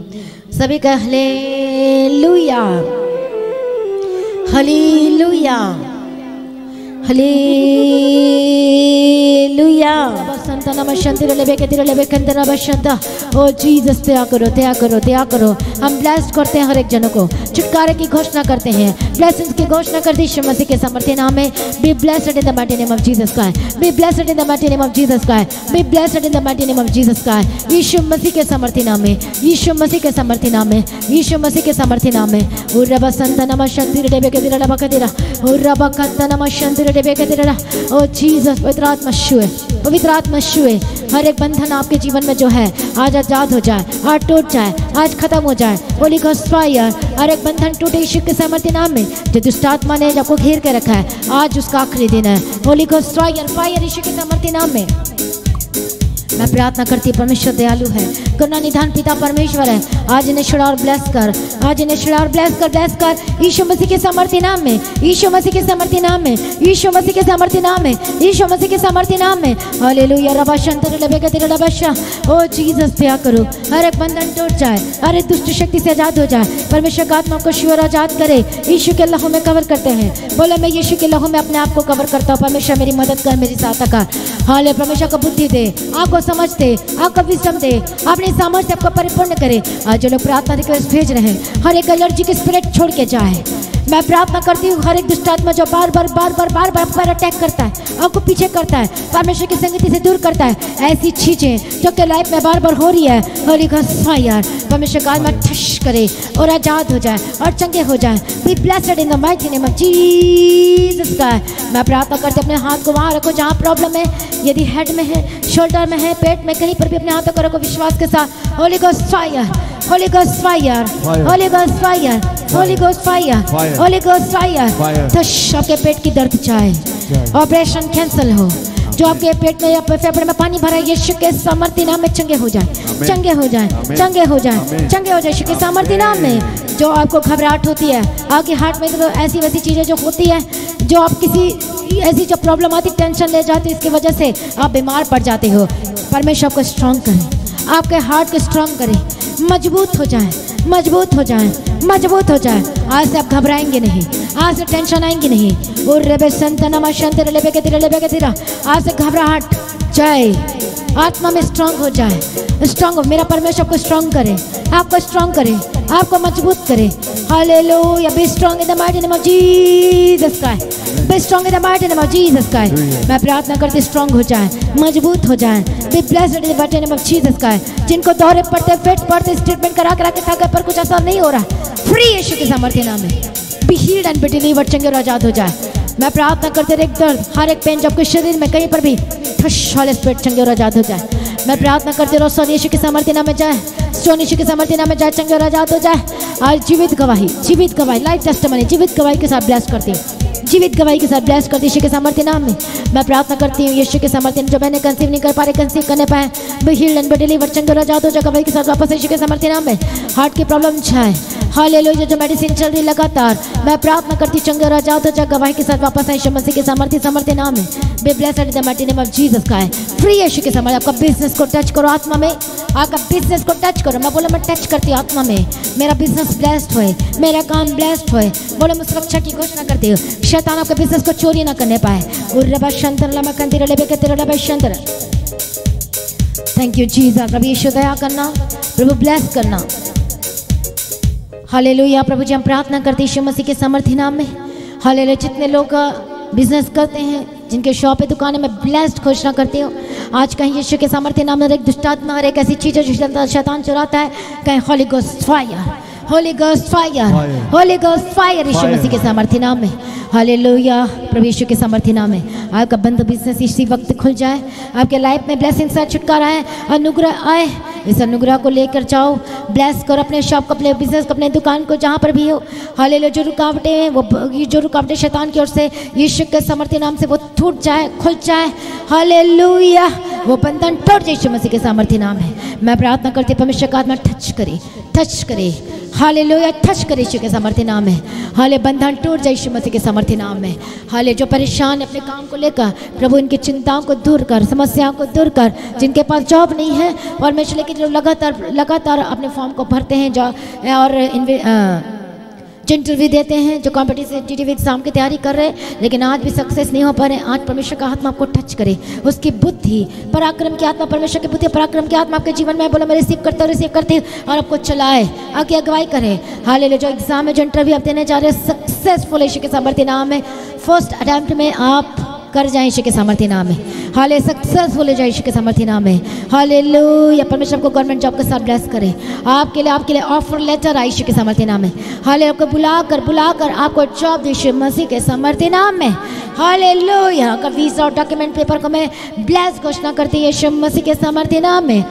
सभी का हालेलुया, हालेलुया, हालेलुया। संता नमस्ते लेबे के तेरे लेबे कंदरा बशंता। ओ जीसस दया करो, दया करो, दया करो। हम ब्लेस करते हैं हर एक जनों को, छुटकारे की घोषणा करते हैं, ब्लेसिंग्स की घोषणा करते हैं यीशु मसीह के सामर्थ्य नाम में। Be blessed in the mighty name of Jesus Christ, be blessed in the mighty name of Jesus Christ, be blessed in the mighty name of Jesus Christ. यीशु मसीह के सामर्थ्य नाम में, यीशु मसीह के सामर्थ्य नाम में, यीशु मसीह के सामर्थ्य नाम में। ओ रबा संता नमस्ते लेबे के तेरे लबा का तेरा, ओ रबा कंता नमस्ते लेबे के तेरा। ओ जीसस, पवित्र आत्मा छुए, पवित्र आत्मा छुए। हर एक बंधन आपके जीवन में जो है आज आजाद हो जाए, आज टूट जाए, आज खत्म हो जाए। होली गॉस्ट फायर, हर एक बंधन टूटे यीशु के सामर्थ्य नाम में। जो दुष्ट आत्मा ने आपको घेर के रखा है, आज उसका आखिरी दिन है। होली गॉस्ट फायर, फायर यीशु के सामर्थ्य नाम में। मैं प्रार्थना करती, परमेश्वर दयालु है, करुणा निधान पिता परमेश्वर है। आज इन्हें छुड़ा और ब्लेस कर, आज इन्हें छुड़ा और ब्लेस कर, ब्लेस कर यीशु मसीह के सामर्थ्य नाम में, यीशु मसीह के सामर्थ्य नाम में, यीशु मसीह के सामर्थ्य नाम में, यीशु मसीह के सामर्थ्य नाम में। हालेलुया। रबा शंतर लेबे के तेरे रबा। ओ जीसस दया करो, हर एक बंधन टूट जाए, हर एक दुष्ट शक्ति से आजाद हो जाए। परमेश्वर का आत्मा को शिवर आजाद करे। यीशु के लहू में कवर करते हैं। बोले मैं यीशु के लहू में अपने आप को कवर करता हूँ। परमेश्वर मेरी मदद कर, मेरी सहायता कर। हाले परमेश्वर को बुद्धि दे, आपको समझ दे, आपको विजडम दे, अपने सामर्थ्य आपको परिपूर्ण करे। आज जो लोग प्रार्थना रिक्वेस्ट भेज रहे हैं, हर एक एलर्जी के स्पिरिट छोड़ के जाए। मैं प्रार्थना करती हूँ, हर एक दुष्ट आत्मा जो बार बार आप पर अटैक करता है, आपको पीछे करता है, परमेश्वर की संगति से दूर करता है, ऐसी चीजें जो कि लाइफ में बार बार हो रही है, होली गॉस्ट फायर परमेश्वर का आत्मा ठश करे और आजाद हो जाए और चंगे हो जाए। B blessed in the mighty name of Jesus Christ. मैं प्रार्थना करते अपने हाथ को वहाँ रखो जहाँ प्रॉब्लम है, यदि हेड में है, शोल्डर में है, पेट में, कहीं पर भी अपने हाथों को रखो विश्वास के साथ। Holi ghost fire, Holi ghost fire, Holi ghost fire, Holi ghost fire, Holi ghost fire. तश आपके पेट की दर्द जाए, ऑपरेशन कैंसिल हो। जो आपके पेट में या फेफड़े में पानी भरा है, यीशु के सामर्थ्य नाम में चंगे हो जाए, चंगे हो जाए, चंगे हो जाए, चंगे हो जाए यीशु के सामर्थ्य नाम में। जो आपको घबराहट होती है, आपके हार्ट में तो ऐसी वैसी चीज़ें जो होती है, जो आप किसी ऐसी जो प्रॉब्लम आती, टेंशन ले जाती, इसकी वजह से आप बीमार पड़ जाते हो। परमेश्वर आपको स्ट्रांग करें, आपके हार्ट को स्ट्रांग करें, मजबूत हो जाए, मजबूत हो जाए, मजबूत हो जाए। आज से आप घबराएंगे नहीं, आज से टेंशन आएंगी नहीं। और रेबे संतना शंतर लेबे के तेरा, आज से घबराहट जाए, आत्मा में स्ट्रांग हो जाए, स्ट्रांग हो। मेरा परमेश्वर को स्ट्रांग करे, आपको स्ट्रांग करे, आपको मजबूत करे। Hallelujah. B strong in the mighty name of Jesus Christ, B strong in the mighty name of Jesus Christ. मैं प्रार्थना करती स्ट्रांग हो जाए, मजबूत हो जाए। B blessed in the mighty name of Jesus Christ. जिनको दौरे पड़ते, फिट पड़ते, ट्रीटमेंट करा के थका पर कुछ असर नहीं हो रहा, फ्री यीशु के सामर्थ्य नाम में be healed and be delivered, चंगे और आजाद हो जाए। मैं प्रार्थना करते हर एक दर्द, हर एक पेन जो आपके शरीर में कहीं पर भी होली स्पिरिट चंगे और आजाद हो जाए। मैं प्रार्थना करते रहो, सोनी यीशु के सामर्थ्य नाम में जाए, सोनी यीशु के सामर्थ्य नाम में जाए, चंगे और आजाद हो जाए। आज जीवित गवाही लाइफ टेस्टिमनी, जीवित गवाही के साथ ब्लेस करती हूँ, जीवित गवाही के साथ ब्लेस करती यीशु के सामर्थ्य नाम में। मैं प्रार्थना करती हूँ यीशु के सामर्थ्य, जो मैंने कंसीव नहीं कर पा रहे, कंसीव करने पाए, be healed and be delivered, चंगे और आजाद हो जाए गवाही के साथ वापस यीशु के सामर्थ्य नाम में। हार्ट की प्रॉब्लम जाए, हालेलुया। जो मेडिसिन चल रही लगातार, मैं प्रार्थना करती चंगे और आजाद हो जाए, गवाही के साथ वापस आए यीशु मसीह के सामर्थ्य नाम में। Be blessed in the mighty name of Jesus Christ. Free यीशु के सामर्थ्य। आपका बिजनेस को टच करो आत्मा में, आपका बिजनेस को टच करो। मैं बोला मैं टच करती हूँ आत्मा में, मेरा बिजनेस ब्लेस्ड होए, मेरा काम ब्लेस्ड होए। बोले मैं सुरक्षा की घोषणा करती हूँ, शैतान आपके बिजनेस को चोरी ना करने पाए। Thank you Jesus. प्रभु यीशु दया करना, प्रभु ब्लेस करना। हालेलुया। प्रभु जी हम प्रार्थना करते हैं यीशु मसीह के सामर्थ्य नाम में। हालेलुया। जितने लोग बिजनेस करते हैं, जिनके शॉप है, दुकान में, ब्लेस्ड घोषणा करती हूँ आज कहीं यीशु के सामर्थ्य नाम में एक दुष्टात्मा और एक ऐसी चीज़ है जो शैतान चुराता है, कहीं holy ghost fire, holy ghost fire, holy ghost fire यीशु मसीह के सामर्थ्य नाम में। हालेलुया। प्रभु यीशु के सामर्थ्य नाम में आपका बंद बिजनेस इसी वक्त खुल जाए, आपके लाइफ में ब्लेसिंग से छुटकारा है, अनुग्रह आए। इस अनुग्रह को लेकर जाओ, ब्लेस करो अपने शॉप को, अपने बिजनेस को, अपने दुकान को, जहाँ पर भी हो। हालेलुया। जो रुकावटें हैं वो, जो रुकावटें शैतान की ओर से यीशु के सामर्थ्य नाम से वो टूट जाए, खुल जाए। हालेलुया। वो बंधन टूट जाए यीशु मसीह के सामर्थ्य नाम है। मैं प्रार्थना करती हूँ परमेश्वर का आत्मा टच करे, टच करे। हालेलुया। टच करे यीशु के सामर्थ्य नाम में। हाले बंधन टूट जाए यीशु मसीह के सामर्थ्य नाम में। हाले जो परेशान है अपने काम को लेकर, प्रभु इनकी चिंताओं को दूर कर, समस्याओं को दूर कर। जिनके पास जॉब नहीं है और मैं लेकिन जो लगातार अपने फॉर्म को भरते हैं और जो इंटरव्यू देते हैं, जो कॉम्पिटिटिव एग्जाम की तैयारी कर रहे हैं लेकिन आज भी सक्सेस नहीं हो पा रहे, आज परमेश्वर का आत्मा आपको टच करे। उसकी बुद्धि, पराक्रम की आत्मा, परमेश्वर की बुद्धि, पराक्रम की आत्मा आपके जीवन में बोला मैं रिसीव करती हूँ और आपको चलाए, आगे अगुवाई करे। हालेलुया। जो एग्जाम में, जो इंटरव्यू आप देने जा रहे हैं, सक्सेसफुल यीशु के सामर्थ्य नाम में फर्स्ट अटेम्प्ट में आप कर जाए यीशु के सामर्थ्य नाम में। हाले सक्सेसफुल हो जाए यीशु के सामर्थ्य नाम में। हालेलुया। परमेश्वर आपको गवर्नमेंट जॉब के साथ ब्लेस करे। आपके लिए ऑफर लेटर आए यीशु के सामर्थ्य नाम में। हाले आपको बुलाकर आपको जॉब दे यीशु मसीह के सामर्थ्य नाम में। हालेलुया। का वीजा और डॉक्यूमेंट पेपर को मैं ब्लेस घोषणा करती हूँ यीशु मसीह के सामर्थ्य नाम में।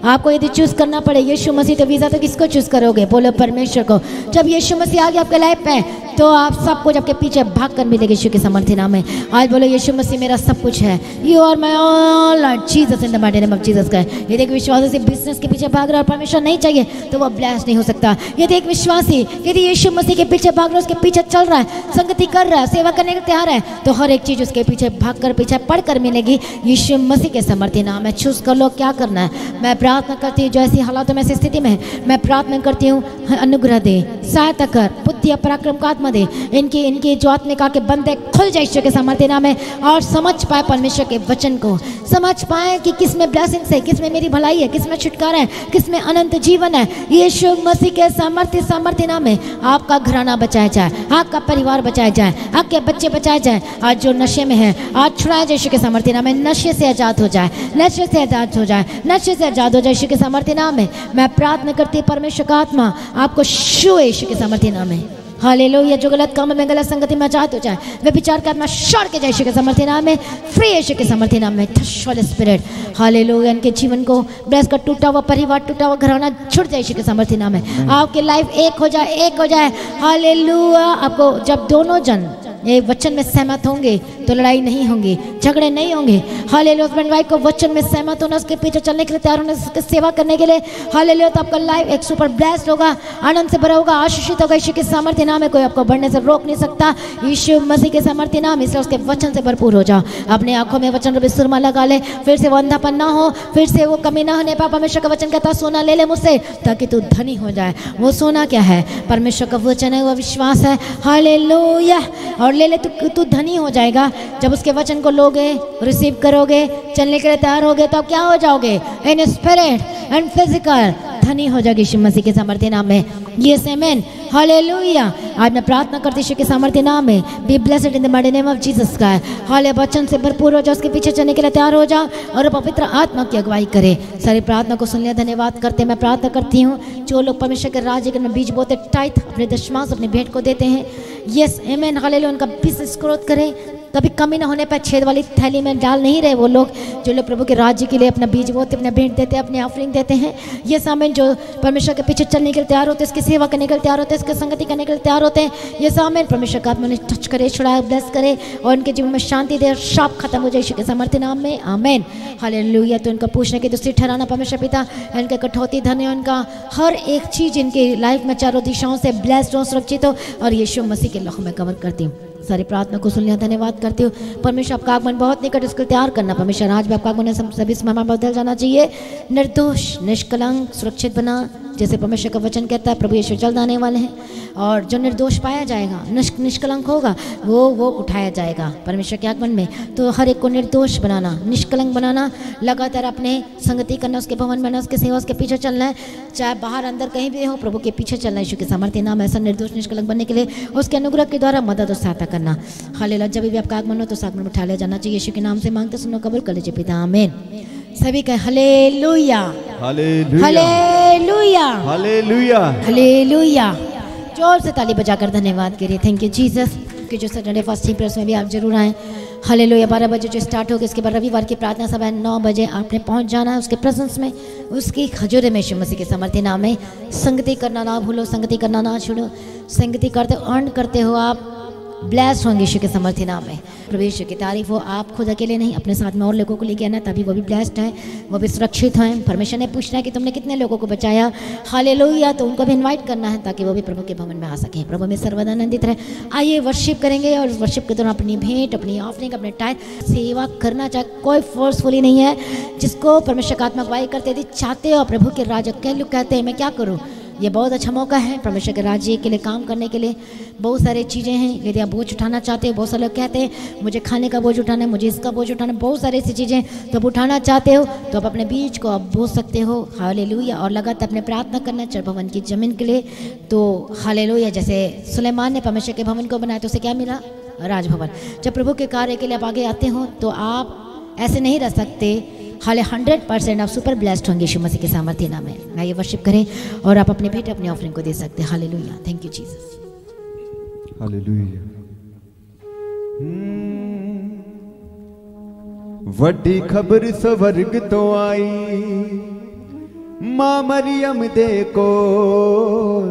आपको यदि चूज करना पड़े यीशु मसीह तो वीज़ा तो किसको चूज करोगे? बोलो परमेश्वर को। जब यीशु मसीह आ गया आपके लाइफ पे तो आप सब कुछ आपके पीछे भाग कर मिलेगी यीशु के सामर्थ्य नाम में। आज बोलो यीशु मसीह मेरा सब कुछ है। You are my all Lord Jesus in the mighty name of Jesus का। यदि एक विश्वासी से बिजनेस के पीछे भाग रहा है और परमेश्वर नहीं चाहिए तो वह ब्लेस नहीं हो सकता। यदि एक विश्वासी यदि यीशु मसीह के पीछे भाग रहा है, उसके पीछे चल रहा है, संगति कर रहा है, सेवा करने को तैयार है, तो हर एक चीज़ उसके पीछे भाग कर पीछे पढ़ कर मिलेगी यीशु मसीह के सामर्थ्य नाम है। चूज कर लो क्या करना है। मैं प्रार्थना करती हूँ जो ऐसी हालातों में, ऐसी स्थिति में मैं प्रार्थना करती हूँ अनुग्रह दे, सहायता कर, बुद्धि पराक्रम का आत्मा दे। इनकी जो आत्मिक आके बंद खुल जाए ईश्वर के सामर्थ्य नाम है और समझ पाए परमेश्वर के वचन को, समझ पाए कि किस में ब्लेसिंग्स है, किस में मेरी भलाई है, किस में छुटकारा है, किस में अनंत जीवन है। यीशु मसीह के सामर्थ्य नाम में आपका घराना बचाया जाए, आपका परिवार बचाया जाए, आपके बच्चे बचाए जाए। आज जो नशे में है आज छुड़ाया जाए यीशु के सामर्थ्य नाम में। नशे से आजाद हो जाए, नशे से आजाद हो जाए, नशे से आजाद हो जाए यीशु के सामर्थ्य नाम में। मैं प्रार्थना करती हूँ परमेश्वर का आत्मा आपको छुए यीशु के सामर्थ्य नाम में। हालेलुया। जो गलत काम में, गलत संगति में आजाद हो जाए, वे विचार का आत्मा छोड़ के जाए यीशु के सामर्थ्य नाम में। फ्री यीशु के सामर्थ्य नाम में। Touch Holi spirit. हालेलुया। इनके जीवन को ब्लेस कर, टूटा हुआ परिवार, टूटा हुआ घराना छूट जाए यीशु के सामर्थ्य नाम में। आपकी लाइफ एक हो जाए, एक हो जाए। हालेलुया। आपको जब दोनों जन एक वचन में सहमत होंगे तो लड़ाई नहीं होंगी, झगड़े नहीं होंगे। हालेलुया। हस्बैंड वाइफ को वचन में सहमत होना, उसके पीछे चलने के लिए तैयार होना, उसकी सेवा करने के लिए। हालेलुया। तो आपका लाइफ एक सुपर ब्लेस्ड होगा, आनंद से भरा होगा, आशीषित होगा यीशु के सामर्थ्य नाम में। कोई आपको बढ़ने से रोक नहीं सकता यीशु मसीह के सामर्थ्य नाम। इसलिए उसके वचन से भरपूर हो जाओ। अपने आंखों में वचन रूपी सुरमा लगा ले, फिर से वो अंधापन ना हो, फिर से वो कमी ना होने पाए। परमेश्वर का वचन कहता सोना ले ले मुझसे ताकि तू धनी हो जाए। वो सोना क्या है? परमेश्वर का वचन है, वो विश्वास है। हालेलुया। और ले ले तू धनी हो जाएगा जब उसके वचन को लोगे, रिसीव करोगे, चलने के लिए तैयार होगे तो आप क्या हो जाओगे? इन स्पिरिट एंड फिजिकल धनी हो जाएगी यीशु मसीह के सामर्थ्य नाम में। Yes amen. हालेलुया। आज मैं प्रार्थना करती यीशु के सामर्थ्य नाम में। Be blessed in the mighty name of Jesus का। हालेलुया। वचन से भरपूर हो जाओ, उसके पीछे चलने के लिए तैयार हो जाओ और पवित्र आत्मा की अगुवाई करे। सारी प्रार्थना को सुन लिया, धन्यवाद करते। मैं प्रार्थना करती हूँ जो लोग परमेश्वर के राज्य में बीज बोते, टाइट अपने दशमांश अपने भेंट को देते हैं, यस आमेन। हालेलुया। उनका बिजनेस ग्रोथ करें, कभी कमी ना होने पर छेद वाली थैली में डाल नहीं रहे वो लोग जो लोग प्रभु के राज्य के लिए अपना बीज बोते, अपना भेंट देते हैं, अपने ऑफरिंग देते हैं। ये सामने जो परमेश्वर के पीछे चलने के लिए तैयार होते हैं, इसकी सेवा करने के लिए तैयार होते हैं, इसकी संगति करने के लिए तैयार होते हैं, ये सामने परमेश्वर का आत्मा उन्हें टच करे, छुड़ाए, ब्लेस करे और उनके जीवन में शांति दे और शाप खत्म हो जाए यीशु के सामर्थ्य नाम में, आमीन। हालेलुया। तो इनका पूछने की दूसरी ठहराना परमेश्वर पिता, इनके कठौती धन्य, उनका हर एक चीज़ इनकी लाइफ में चारों दिशाओं से ब्लेस्ड हो, सुरक्षित हो और यीशु मसीह के लहू में कवर करती हूँ। सारी प्रार्थना को सुनने धन्यवाद करती हूँ। परमेश्वर आपका आगमन बहुत निकट, इसको तैयार करना परमेश्वर। आज भी आपका आगमन सभी समय में बदल जाना चाहिए, निर्दोष, निष्कलंक, सुरक्षित बना, जैसे परमेश्वर का वचन कहता है। प्रभु यीशु जल्द आने वाले हैं और जो निर्दोष पाया जाएगा, निष्कलंक होगा, वो उठाया जाएगा परमेश्वर के आगमन में। तो हर एक को निर्दोष बनाना, निष्कलंक बनाना, लगातार अपने संगति करना, उसके भवन में, उसके सेवा, उसके पीछे चलना है, चाहे बाहर अंदर कहीं भी हो, प्रभु के पीछे चलना है यीशु के सामर्थ्य नाम। ऐसा निर्दोष निष्कलंक बनने के लिए उसके अनुग्रह के द्वारा मदद और सहायता करना। हालेलुया। जब भी आपका आगमन हो तो सागमन में उठा लिया जाना चाहिए। यीशु के नाम से मांगते सुनो, कबूल कर लीजिए पिता, आमीन। सभी कहें हालेलुया, हालेलुया, हालेलुया, हालेलुया। जोर से ताली बजाकर धन्यवाद करिए। थैंक यू जीसस कि जो सैटरडे फास्टिंग प्रेयर्स में भी आप जरूर आएँ। हालेलुया। 12 बजे जो स्टार्ट होगी, इसके बाद रविवार की प्रार्थना सभा 9 बजे आपने पहुंच जाना है उसके प्रेजेंस में, उसकी हजूर में यीशु मसीह के सामर्थ्य नाम में। संगति करना ना भूलो, संगति करना ना छोड़ो। संगति करते अर्न करते हो, आप ब्लेस्ड होंगे यीशु के सामर्थ्य नाम में। प्रभु यीशु की तारीफ हो। आप खुद अकेले नहीं, अपने साथ में और लोगों को लेके आना, तभी वो भी ब्लेस्ड हैं, वो भी सुरक्षित हैं। परमेश्वर ने पूछना है कि तुमने कितने लोगों को बचाया। हालेलुया। तो उनको भी इनवाइट करना है ताकि वो भी प्रभु के भवन में आ सकें। प्रभु में सर्वदा आनंदित रहे। आइए वर्शिप करेंगे और वर्शिप के दौरान अपनी भेंट, अपनी ऑफरिंग, अपने टाइम सेवा करना चाहे कोई फोर्सफुली नहीं है। जिसको परमेश्वर का आत्मा अगुवाई करते यदि चाहते हो प्रभु के राज्य के लोग कहते हैं मैं क्या करूँ, ये बहुत अच्छा मौका है परमेश्वर के राज्य के लिए काम करने के लिए। बहुत सारी चीज़ें हैं, यदि आप बोझ उठाना चाहते हो, बहुत सारे लोग कहते हैं मुझे खाने का बोझ उठाना है, मुझे इसका बोझ उठाना है, बहुत सारी ऐसी चीज़ें तो आप उठाना चाहते हो तो आप अपने बीज को आप बोझ सकते हो। हालेलुया। और लगातार अपने प्रार्थना करना चर भवन की ज़मीन के लिए। तो हालेलुया। जैसे सुलेमान ने परमेश्वर के भवन को बनाया तो उसे क्या मिला? राजभवन। जब प्रभु के कार्य के लिए आप आगे आते हो तो आप ऐसे नहीं रह सकते। हाले 100% आप सुपर ब्लेस्ड होंगे यीशु मसीह के सामर्थ्य नाम में। आइए वर्शिप करें और आप अपने भेंट, अपनी ऑफरिंग को दे सकते हैं। Hallelujah. Thank you Jesus. Hallelujah. वड्डी खबर स्वर्ग तो आई, मां मरियम दे कोल।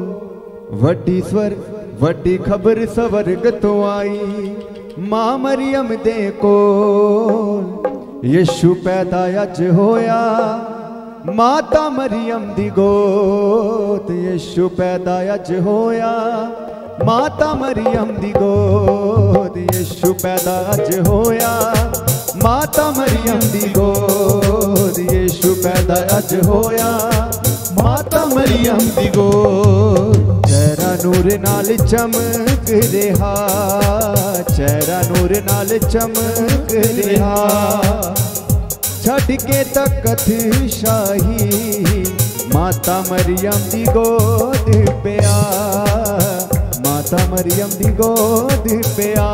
वड्डी खबर स्वर्ग तो आई, मां मरियम दे कोल। यीशु पैदा अज होया माता मरियम दी गोद। यीशु पैदा अज होया माता मरियम दी गोद। यीशु पैदा अज होया माता मरियम दी गोद। यीशु पैदा अज होया माता मरियम दी गोद। चेहरा नूर नाल चमक रहा, चेहरा नूर नाल चमक रहा। छड़ के तकत शाही माता मरियम दी गोद पे आ। माता मरियम दी गोद पे आ।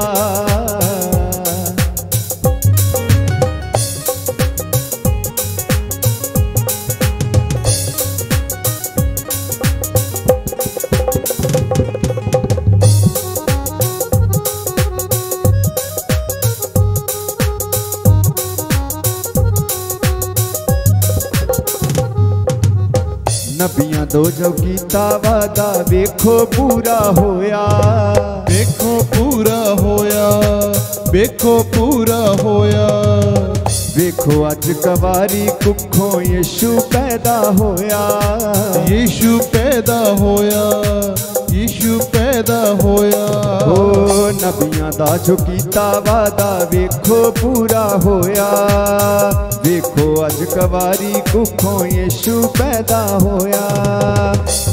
नबियां दो जो कीता वादा वेखो पूरा होया। वेखो पूरा होया, वेखो पूरा होया। वेखो अज कवारी कुखों यीशु पैदा होया। यीशु पैदा होया, यीशु पैदा होया। ओ नबियां दा जो कीता वादा वेखो पूरा होया। वेखो अज कवारी कुखों यीशु पैदा होया।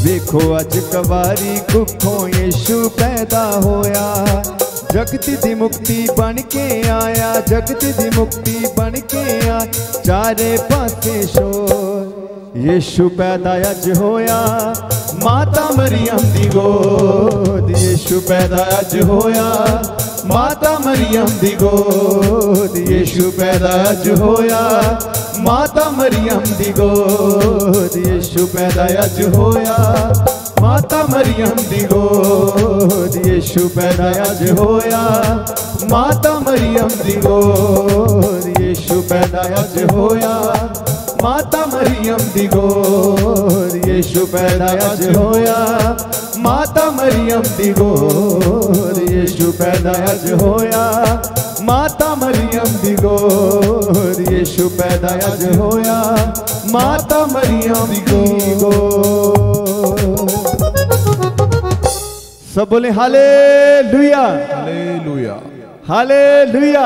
वेखो अज कवारी कुखों यीशु पैदा होया। जगत दी मुक्ति बन के आया, जगत दी मुक्ति बन के आया। चारे पासे शोर यीशु पैदा अज होया माता मरियम दी गोद। यीशु पैदा अज होया माता मरियम दी गोद। यीशु पैदा अज होया माता मरियम दी गोद। यीशु पैदा अज होया माता मरियम दी गोद यीशु पैदा अज होया माता मरियम दी गोद यीशु पैदा अज होया माता मरियम दी गोद यीशु पैदा अज होया माता मरियम दी गोद यीशु पैदा अज होया माता मरियम दी गोद यीशु पैदा अज होया माता मरियम दी गोद। सब बोले हालेलुया हालेलुया हालेलुया।